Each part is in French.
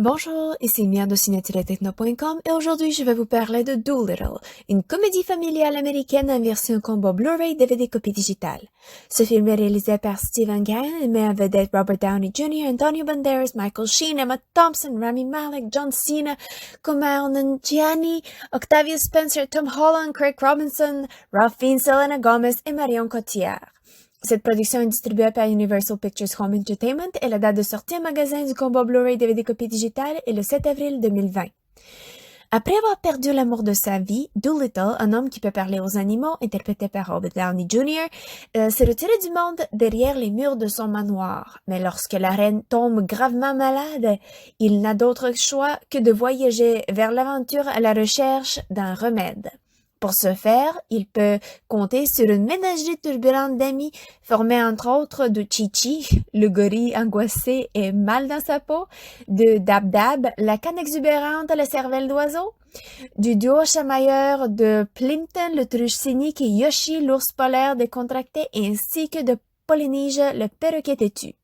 Bonjour, ici Mia de ciné-techno.com et aujourd'hui je vais vous parler de Dolittle, une comédie familiale américaine en version combo Blu-ray DVD copie digitale. Ce film est réalisé par Stephen Gaghan et met en vedette Robert Downey Jr., Antonio Banderas, Michael Sheen, Emma Thompson, Rami Malek, John Cena, Kumail Nanjiani, Octavia Spencer, Tom Holland, Craig Robinson, Ralph Fiennes, Selena Gomez et Marion Cotillard. Cette production est distribuée par Universal Pictures Home Entertainment et la date de sortie en magasin du combo Blu-ray DVD copie digitale est le 7 avril 2020. Après avoir perdu l'amour de sa vie, Dolittle, un homme qui peut parler aux animaux, interprété par Robert Downey Jr., s'est retiré du monde derrière les murs de son manoir. Mais lorsque la reine tombe gravement malade, il n'a d'autre choix que de voyager vers l'aventure à la recherche d'un remède. Pour ce faire, il peut compter sur une ménagerie turbulente d'amis formée entre autres de Chi-Chi, le gorille angoissé et mal dans sa peau, de Dab-Dab, la canne exubérante à la cervelle d'oiseau, du duo chamailleur de Plimpton, le truche cynique, et Yoshi, l'ours polaire décontracté, ainsi que de Polyneige, le perroquet têtu.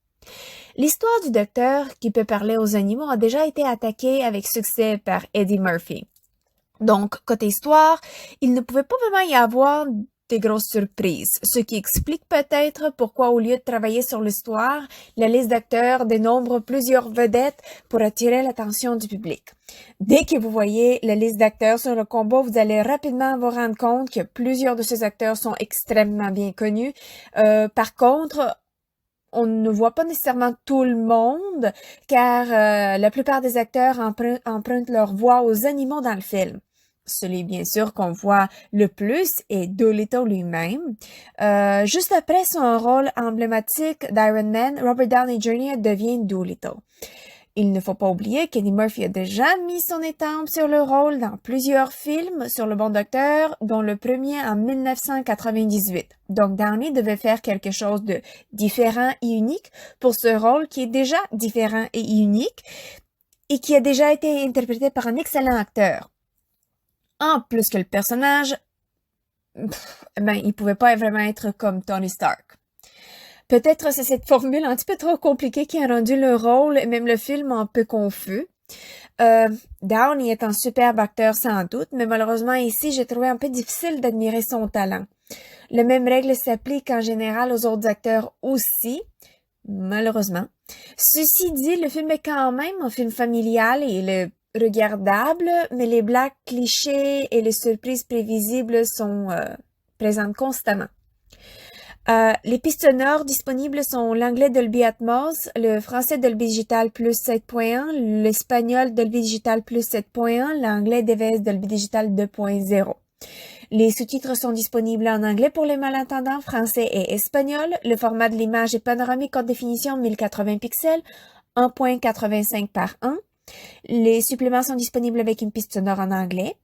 L'histoire du docteur qui peut parler aux animaux a déjà été attaquée avec succès par Eddie Murphy. Donc, côté histoire, il ne pouvait pas vraiment y avoir des grosses surprises, ce qui explique peut-être pourquoi au lieu de travailler sur l'histoire, la liste d'acteurs dénombre plusieurs vedettes pour attirer l'attention du public. Dès que vous voyez la liste d'acteurs sur le combo, vous allez rapidement vous rendre compte que plusieurs de ces acteurs sont extrêmement bien connus. Par contre, on ne voit pas nécessairement tout le monde, car la plupart des acteurs empruntent leur voix aux animaux dans le film. Celui, bien sûr, qu'on voit le plus est Dolittle lui-même. Juste après son rôle emblématique d'Iron Man, Robert Downey Jr. devient Dolittle. Il ne faut pas oublier qu'Eddie Murphy a déjà mis son étampe sur le rôle dans plusieurs films sur le bon docteur, dont le premier en 1998. Donc Downey devait faire quelque chose de différent et unique pour ce rôle qui est déjà différent et unique et qui a déjà été interprété par un excellent acteur. En plus que le personnage, il pouvait pas vraiment être comme Tony Stark. Peut-être c'est cette formule un petit peu trop compliquée qui a rendu le rôle et même le film un peu confus. Downey est un superbe acteur sans doute, mais malheureusement ici, j'ai trouvé un peu difficile d'admirer son talent. La même règle s'applique en général aux autres acteurs aussi, malheureusement. Ceci dit, le film est quand même un film familial et il est regardable, mais les blagues clichés et les surprises prévisibles sont présentes constamment. Les pistes sonores disponibles sont l'anglais Dolby Atmos, le français Dolby Digital Plus 7.1, l'espagnol Dolby Digital Plus 7.1, l'anglais DVS Dolby Digital 2.0. Les sous-titres sont disponibles en anglais pour les malentendants, français et espagnol. Le format de l'image est panoramique haute définition 1080 pixels, 1.85 par 1. Les suppléments sont disponibles avec une piste sonore en anglais.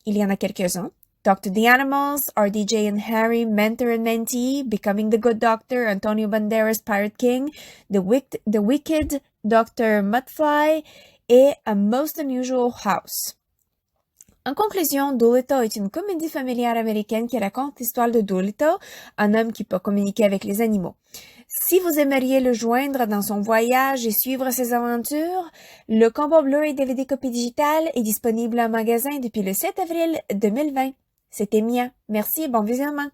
Il y en a quelques-uns. Talk to the Animals, RDJ and Harry, Mentor and Mentee, Becoming the Good Doctor, Antonio Banderas, Pirate King, The Wicked, Dr. Mudfly et A Most Unusual House. En conclusion, Dolittle est une comédie familiale américaine qui raconte l'histoire de Dolittle, un homme qui peut communiquer avec les animaux. Si vous aimeriez le joindre dans son voyage et suivre ses aventures, le combo Blu-ray DVD copie digitale est disponible en magasin depuis le 7 avril 2020. C'était Mia. Merci et bon visionnement.